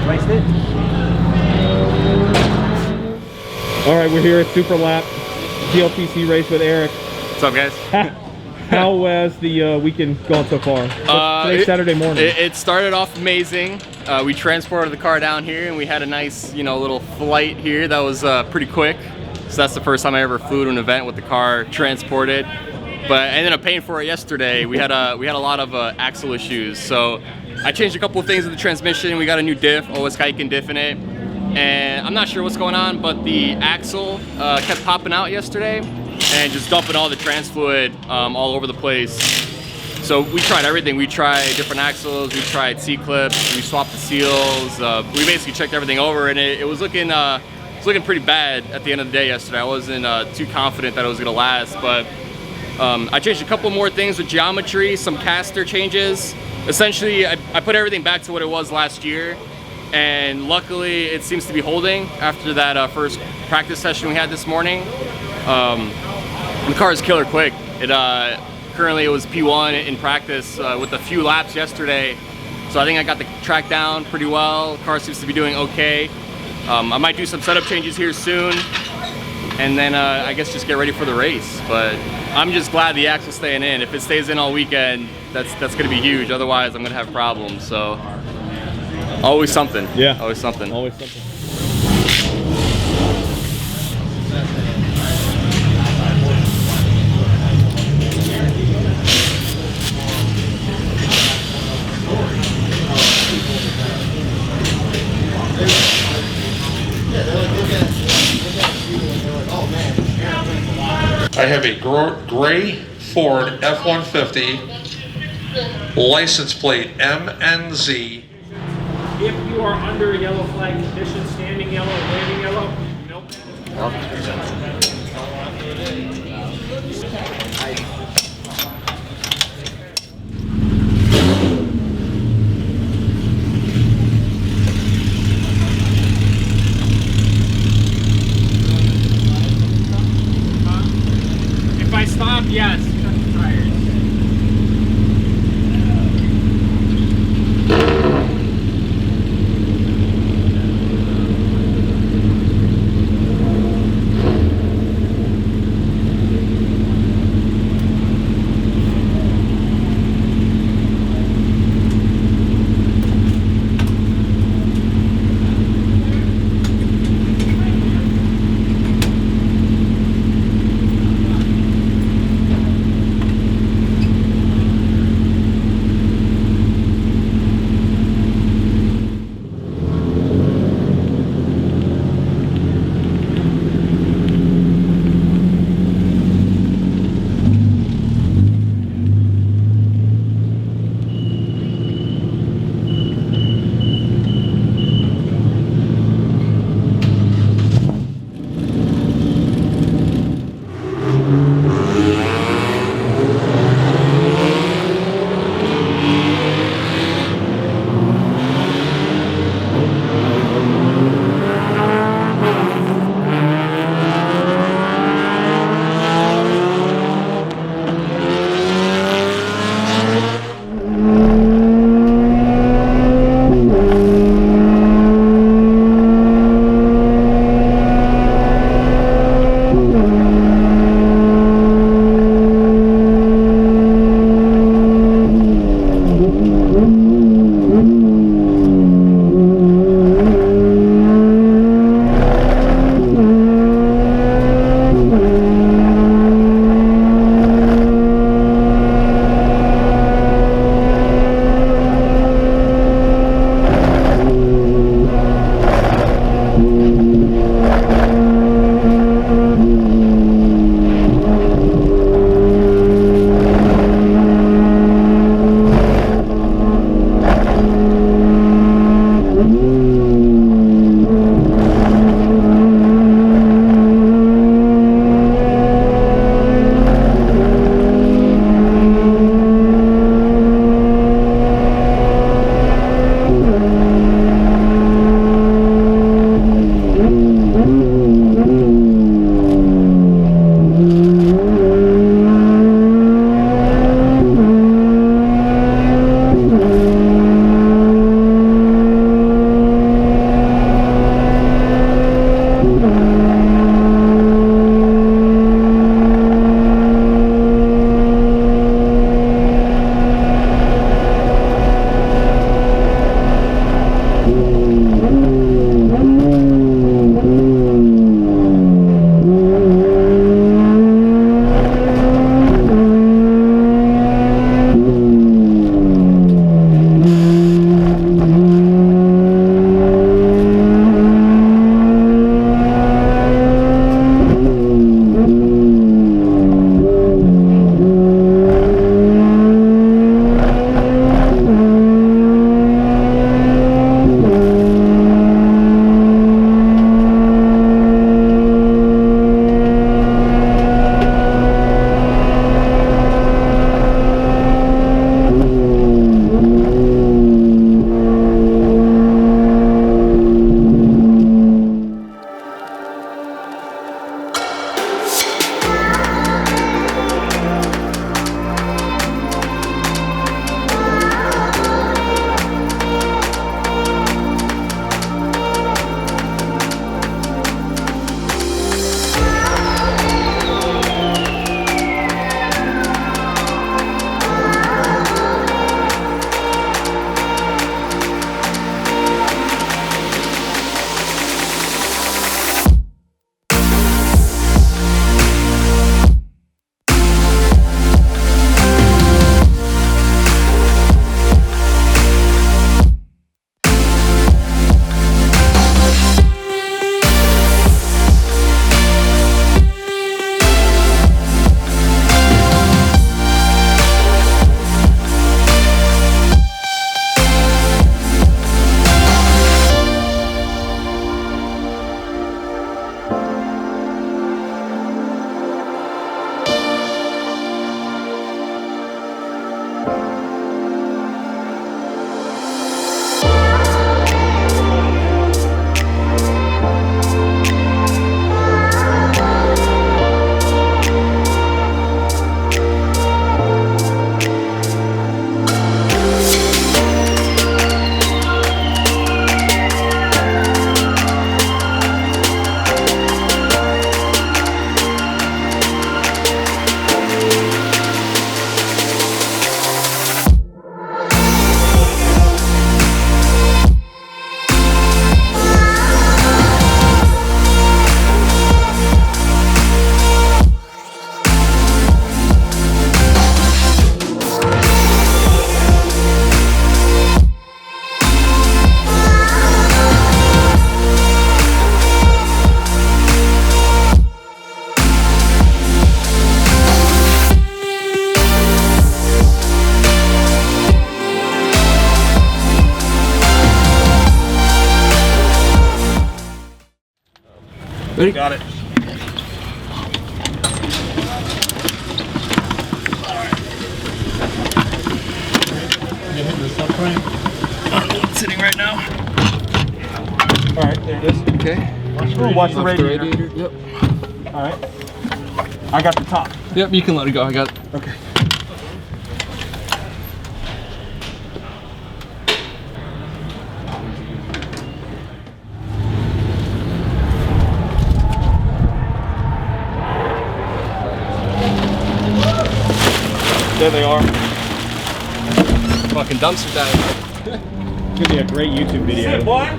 Raced it. All right, we're here at Super Lap GLTC race with Eric. What's up, guys? How has the weekend gone so far? Today's Saturday morning. It started off amazing. We transported the car down here, and we had a nice, little flight here that was pretty quick. So that's the first time I ever flew to an event with the car transported. But I ended up paying for it yesterday. We had a lot of axle issues, so I changed a couple of things in the transmission. We got a new diff, OS Kaiken diff in it, and I'm not sure what's going on, but the axle kept popping out yesterday and just dumping all the trans fluid all over the place. So we tried everything. We tried different axles, we tried C-clips, we swapped the seals. We basically checked everything over, and it was looking pretty bad at the end of the day yesterday. I wasn't too confident that it was gonna last, but I changed a couple more things with geometry, some caster changes. Essentially, I put everything back to what it was last year, and luckily it seems to be holding after that first practice session we had this morning. The car is killer quick. Currently it was P1 in practice with a few laps yesterday, so I think I got the track down pretty well. The car seems to be doing okay. I might do some setup changes here soon, and then I guess just get ready for the race. But I'm just glad the axle's staying in. If it stays in all weekend, that's gonna be huge. Otherwise, I'm gonna have problems. So always something. Yeah. Always something. Always something. I have a gray Ford F-150, license plate MNZ. If you are under a yellow flag condition, standing yellow, waving yellow, nope. If I stop, yes, cut the tires. Ready? Got it. You hitting the subframe? It's sitting right now. All right, there it is. Okay. Watch the radiator. Yep. All right. I got the top. Yep, you can let it go. I got it. Okay. There they are. Fucking dumpster dive. Could be a great YouTube video. What?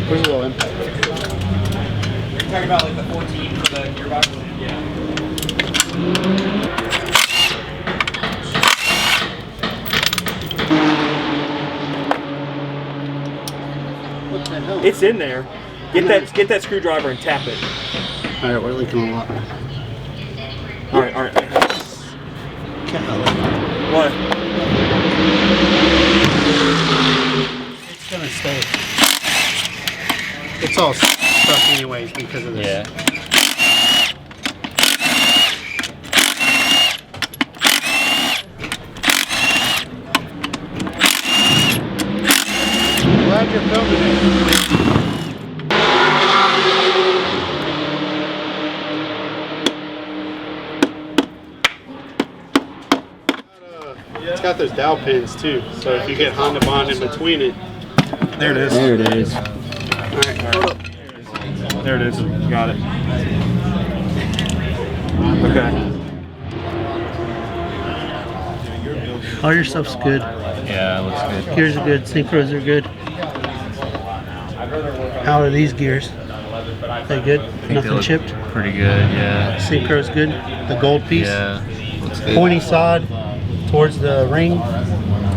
Pretty low impact. You're talking about like the 14 for the gearbox? Yeah. What the hell? It's in there. Get that screwdriver and tap it. Alright, we're leaking a lot. All right. What? It's gonna stay. It's all stuck anyways because of this. Yeah. Glad you're filming it. It's got those dowel pins too, so if you get Honda Bond in between it. There it is. There it is. Alright, hold up. There it is. Got it. Okay. All your stuff's good. Yeah, it looks good. Gears are good. Synchros are good. How are these gears? They good? Nothing chipped? Pretty good, yeah. Synchro's good. The gold piece. Yeah. Looks good. Pointy sod towards the ring.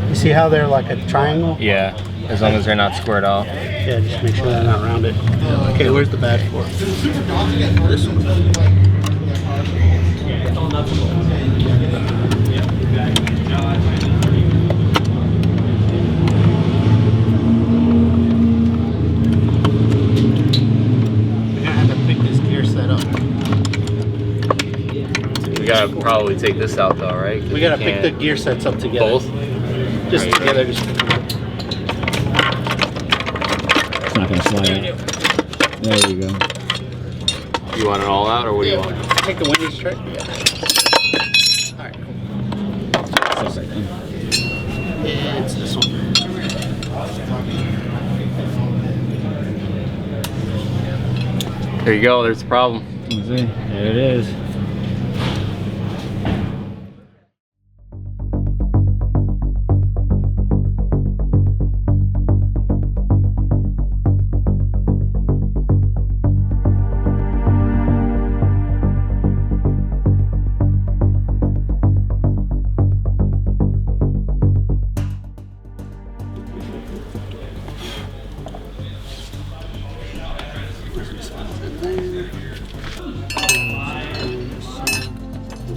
You see how they're like a triangle? Yeah, as long as they're not squared off. Yeah, just make sure they're not rounded. Okay, where's the badge for? This one. We're gonna have to pick this gear set up. We gotta probably take this out though, right? We gotta pick the gear sets up together. both. Just together. Just It's not gonna slide out. There you go. You want it all out, or what do you want? take the windows straight. Yeah. All right, cool. It's this one. There you go. There's the problem. Let's see. There it is.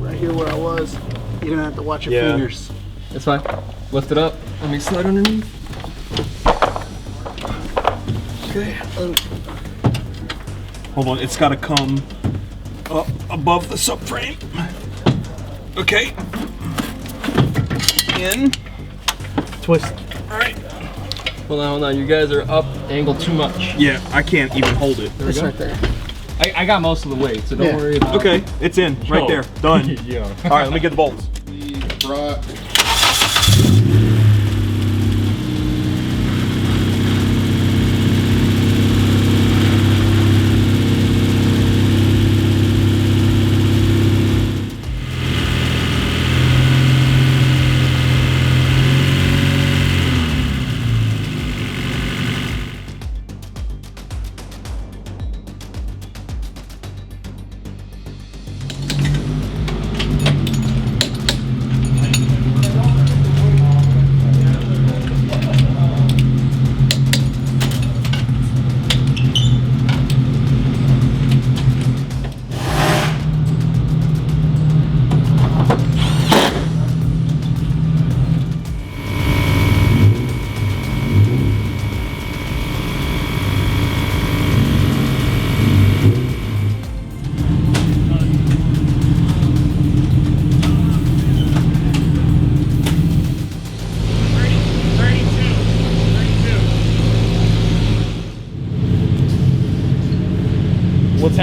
Right here where I was. You're gonna have to watch your Yeah. fingers. It's fine. Lift it up. Let me slide underneath. Okay. Hold on. It's got to come up above the subframe. Okay. In. Twist. All right. Hold on. You guys are up angle too much. Yeah, I can't even hold it. There we It's go. right there. I got most of the weight, so don't Yeah. worry about Okay, it's in right Yo. there. Done. Yo. All right, let me get the bolts.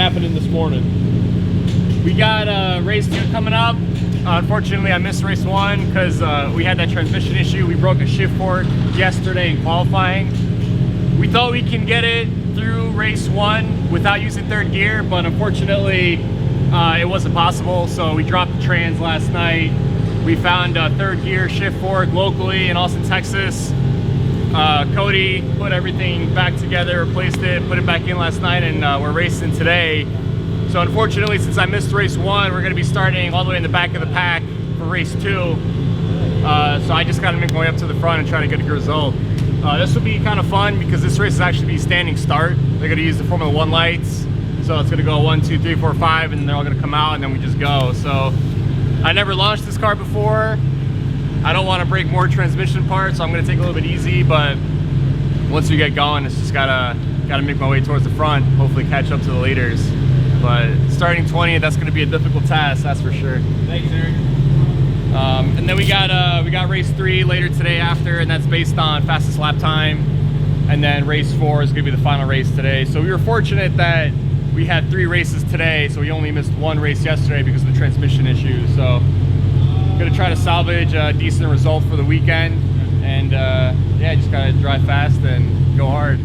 happening this morning? We got race 2 coming up. Unfortunately, I missed race 1 because we had that transmission issue. We broke a shift fork yesterday in qualifying. We thought we can get it through race 1 without using 3rd gear, but unfortunately, it wasn't possible. So we dropped the trans last night. We found a 3rd gear shift fork locally in Austin, Texas. Cody put everything back together, replaced it, put it back in last night, and we're racing today. So unfortunately, since I missed race 1, we're going to be starting all the way in the back of the pack for race 2. So I just got to make my way up to the front and try to get a good result. This will be kind of fun because this race is actually be standing start. They're going to use the Formula 1 lights. So it's going to go 1, 2, 3, 4, 5, and they're all going to come out, and then we just go. So I never launched this car before. I don't want to break more transmission parts, so I'm going to take it a little bit easy, but once we get going, it's just gotta make my way towards the front, hopefully catch up to the leaders. But starting 20th, that's going to be a difficult task, that's for sure. Thanks, Eric. And then we got race 3 later today after, and that's based on fastest lap time. And then race 4 is going to be the final race today. So we were fortunate that we had 3 races today, so we only missed 1 race yesterday because of the transmission issue. So I'm going to try to salvage a decent result for the weekend. And yeah, just got to drive fast and go hard.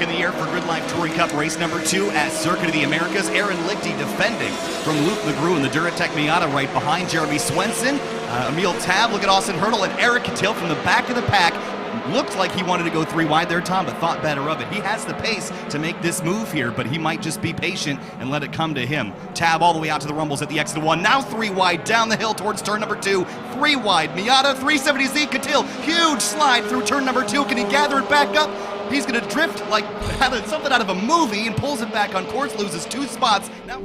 in the air for GridLife Touring Cup race number 2 at Circuit of the Americas. Aaron Lichty defending from Luke LeGroux in the Duratec Miata right behind Jeremy Swenson. Emil Tab, look at Austin Hurdle, and Eric Cattell from the back of the pack. Looked like he wanted to go 3 wide there, Tom, but thought better of it. He has the pace to make this move here, but he might just be patient and let it come to him. Tab all the way out to the rumbles at the exit of 1. Now 3 wide down the hill towards turn number 2. 3 wide. Miata 370Z Cattell. Huge slide through turn number 2. Can he gather it back up? He's going to drift like something out of a movie and pulls it back on course, loses 2 spots. Now.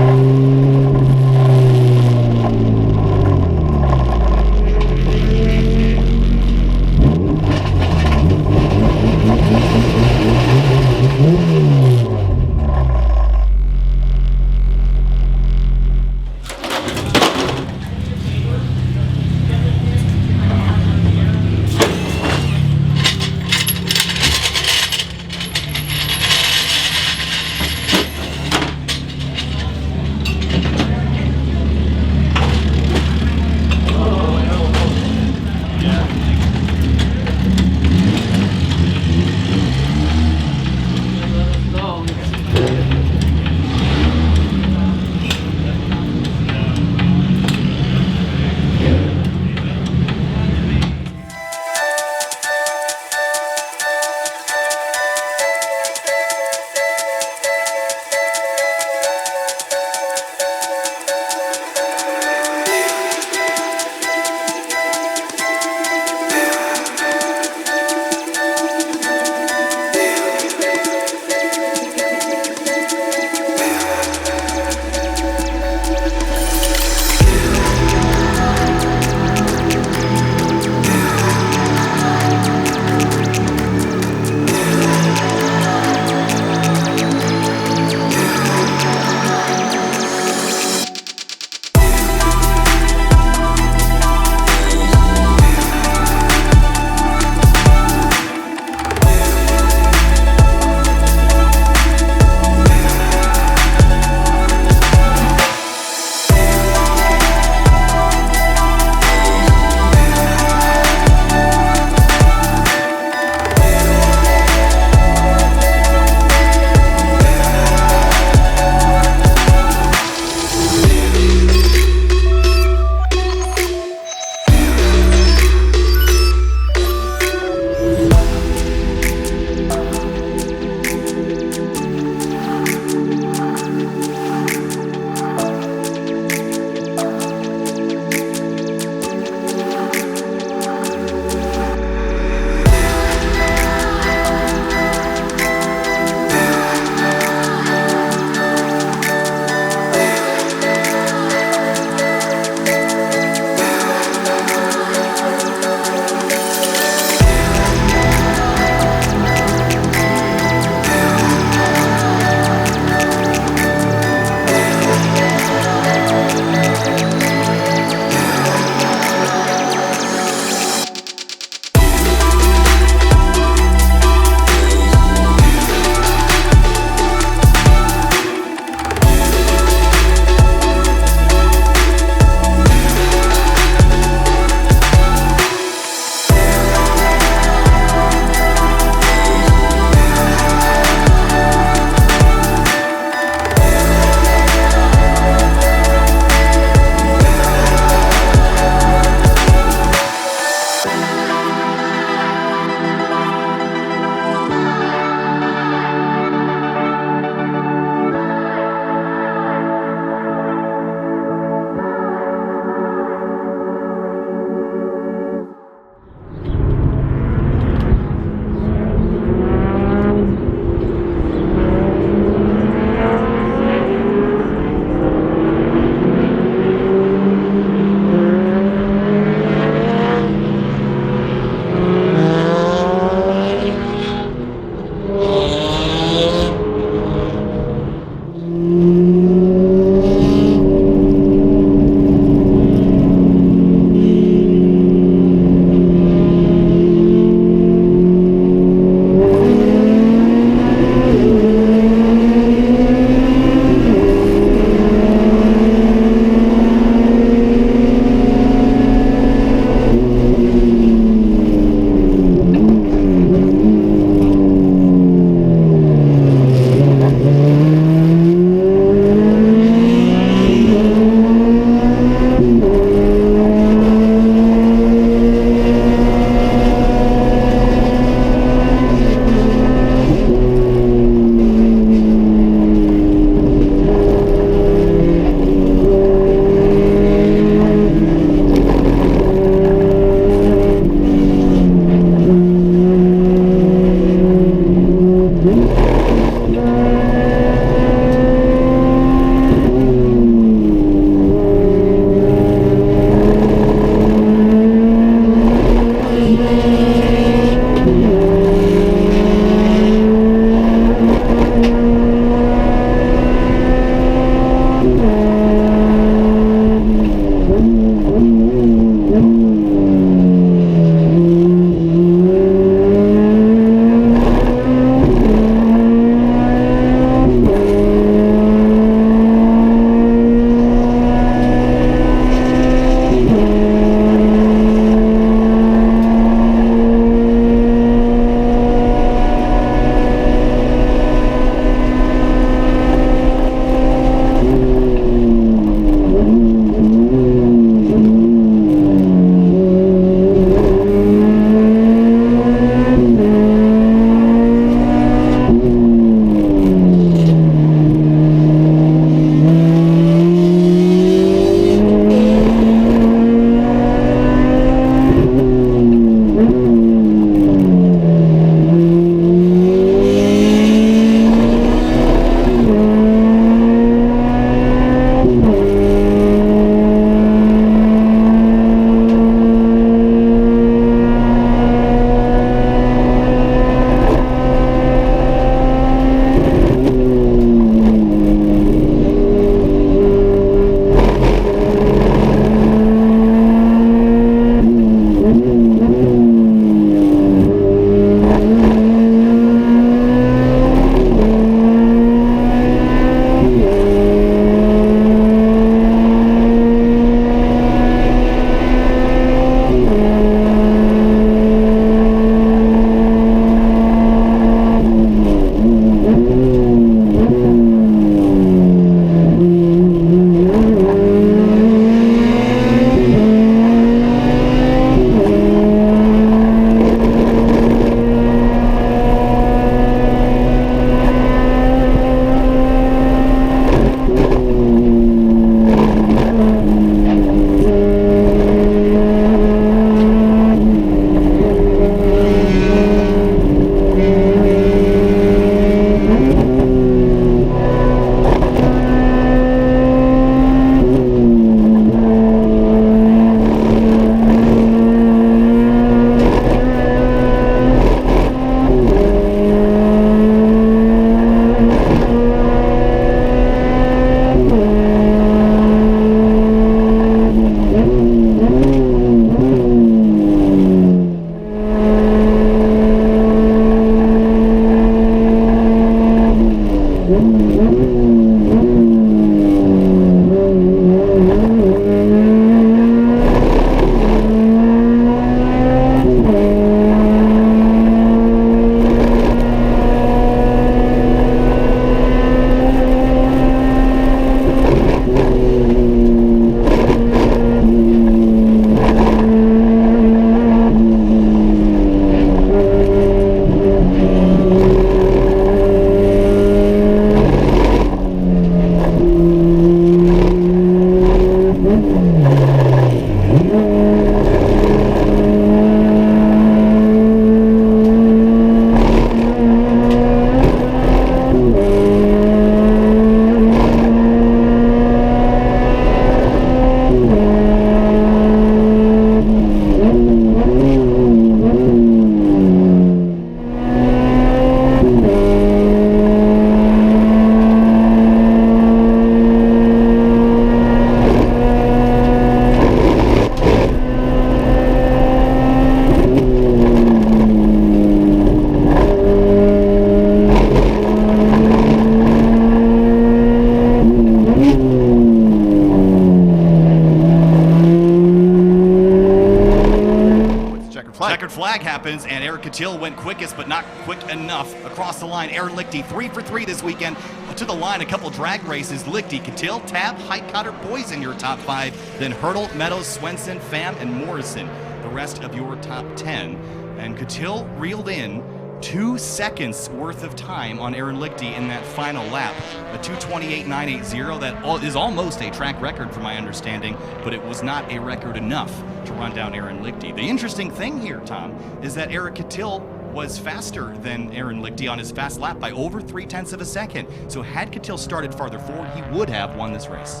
Checkered flag happens, and Eric Catil went quickest, but not quick enough across the line. Aaron Lichty 3 for 3 this weekend. To the line, a couple drag races. Lichty, Catil, Tab, Highcutter, Boys in your top 5. Then Hurdle, Meadows, Swenson, Pham, and Morrison, the rest of your top 10. And Catil reeled in 2 seconds worth of time on Aaron Lichty in that final lap. A 2:28.980 that is almost a track record from my understanding, but it was not a record enough to run down Aaron Lichty. The interesting thing here, Tom, is that Eric Catil was faster than Aaron Lichty on his fast lap by over 0.3 of a second. So had Catil started farther forward, he would have won this race.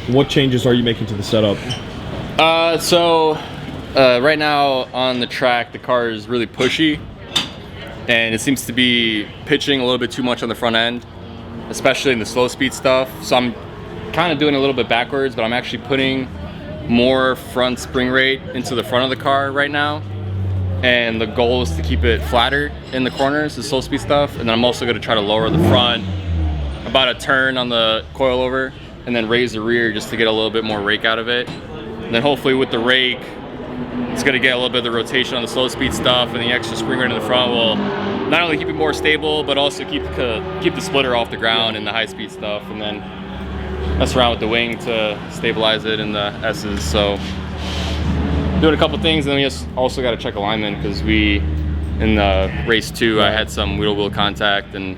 What changes are you making to the setup? Right now on the track, the car is really pushy, and it seems to be pitching a little bit too much on the front end, especially in the slow speed stuff. So I'm kind of doing a little bit backwards, but I'm actually putting more front spring rate into the front of the car right now. And the goal is to keep it flatter in the corners, the slow speed stuff. And then I'm also gonna try to lower the front about a turn on the coilover, and then raise the rear just to get a little bit more rake out of it. And then hopefully with the rake, it's gonna get a little bit of the rotation on the slow speed stuff, and the extra spring rate in the front will not only keep it more stable, but also keep the splitter off the ground and the high speed stuff, and then mess around with the wing to stabilize it in the S's. So doing a couple things, and then we just also got to check alignment, because in the race 2, I had some wheel contact, and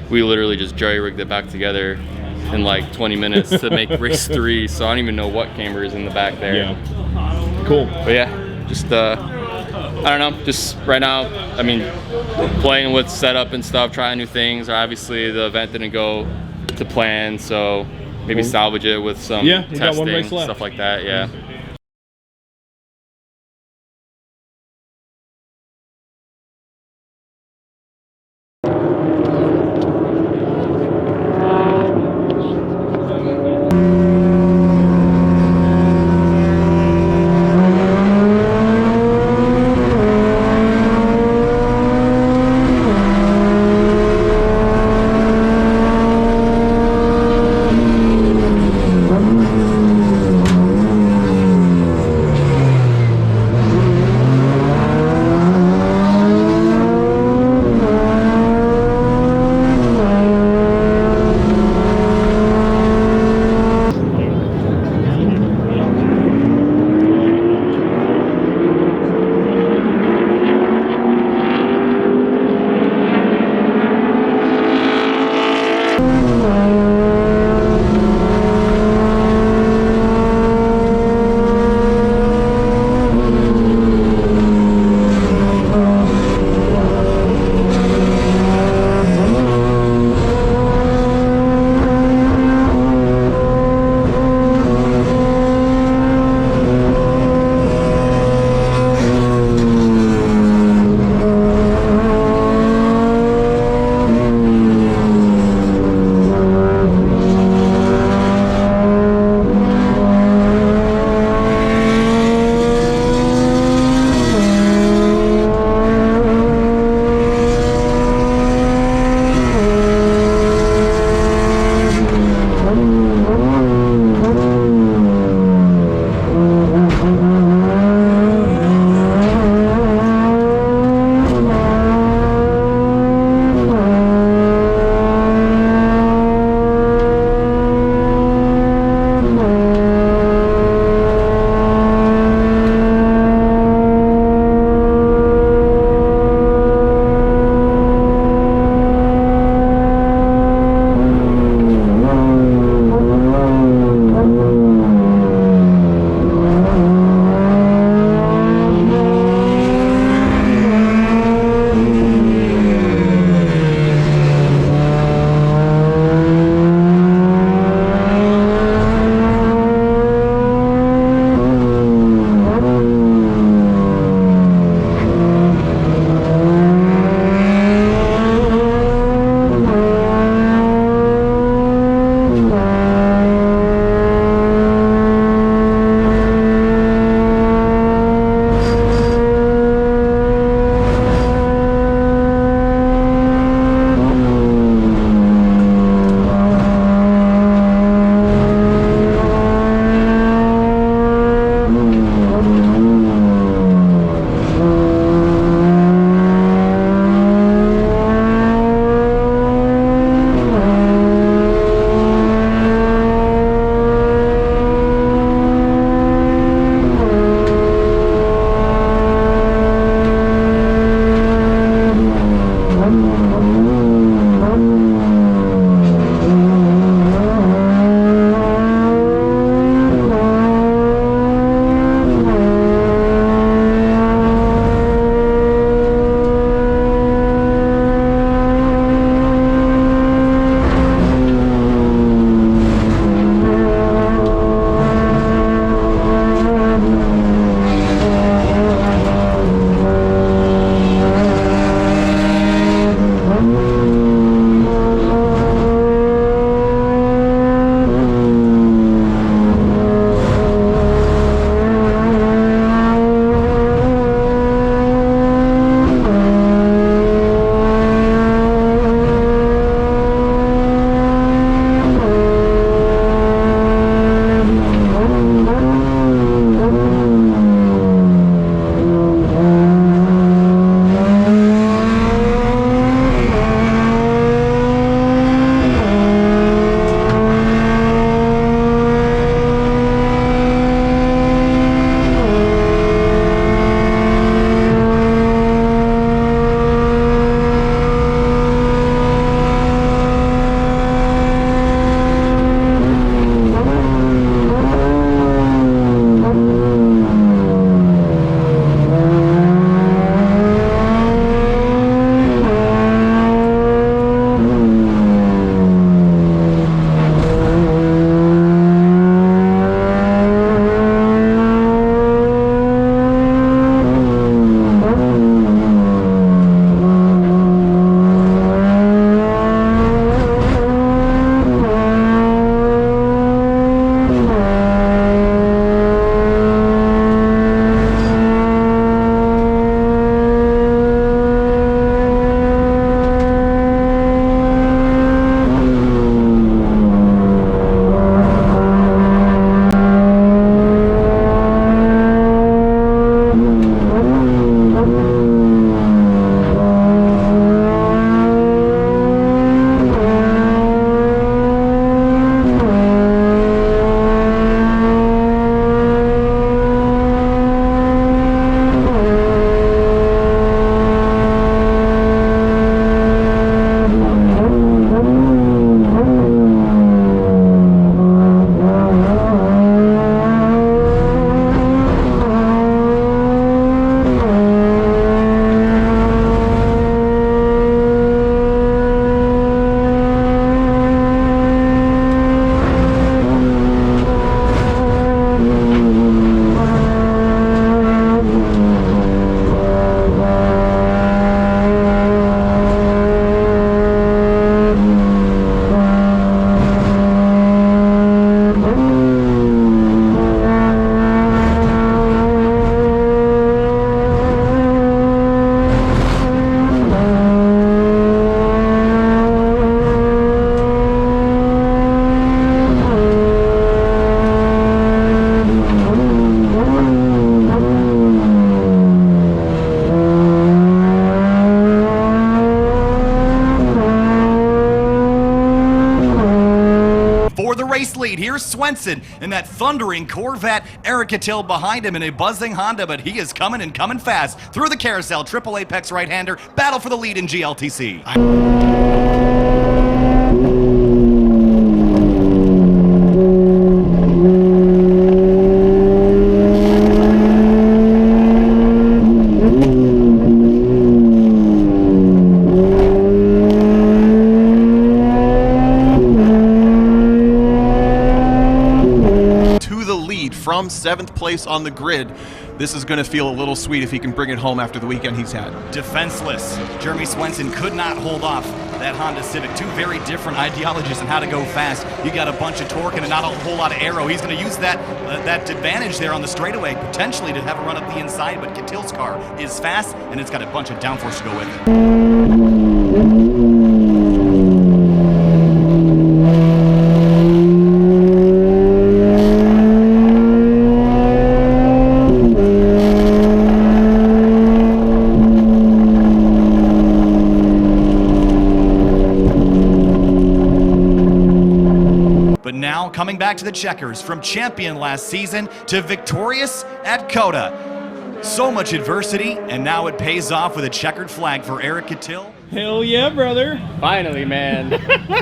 we literally just jerry-rigged it back together in like 20 minutes to make race 3. So I don't even know what camber is in the back there. Yeah. Cool. But yeah, just I don't know, just right now, I mean, playing with setup and stuff, trying new things. Obviously the event didn't go to plan, so maybe salvage it with some testing, got one race left. Stuff like that. Yeah. race lead. Here's Swenson in that thundering Corvette. Eric Catil behind him in a buzzing Honda, but he is coming and coming fast through the carousel. Triple Apex right-hander, battle for the lead in GLTC. From 7th place on the grid. This is going to feel a little sweet if he can bring it home after the weekend he's had. Defenseless. Jeremy Swenson could not hold off that Honda Civic. Two very different ideologies on how to go fast. You got a bunch of torque and not a whole lot of aero. He's going to use that advantage there on the straightaway, potentially to have a run up the inside, but Catil's car is fast, and it's got a bunch of downforce to go with it. Coming back to the checkers from champion last season to victorious at COTA. So much adversity, and now it pays off with a checkered flag for Eric Catil. Hell yeah, brother. Finally, man.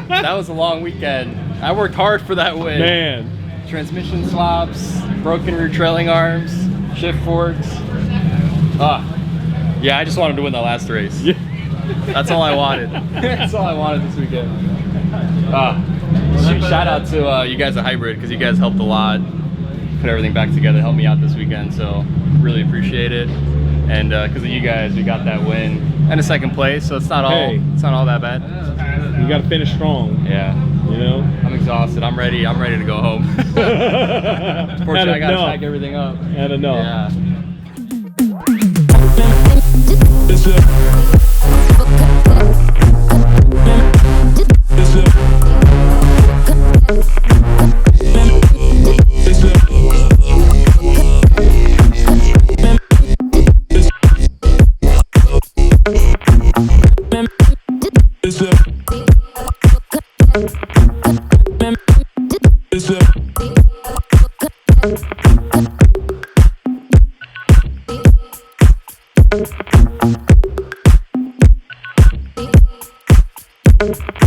That was a long weekend. I worked hard for that win. Man. Transmission swaps, broken rear trailing arms, shift forks. Yeah, I just wanted to win the last race. Yeah. That's all I wanted. That's all I wanted this weekend. Shout out to you guys at Hybrid, because you guys helped a lot put everything back together, helped me out this weekend, so really appreciate it. And because of you guys, we got that win and a second place, so it's not all that bad. You got to finish strong. Yeah. You know, I'm exhausted. I'm ready to go home. Unfortunately, I gotta pack everything up. Had enough. Yeah. Thank you.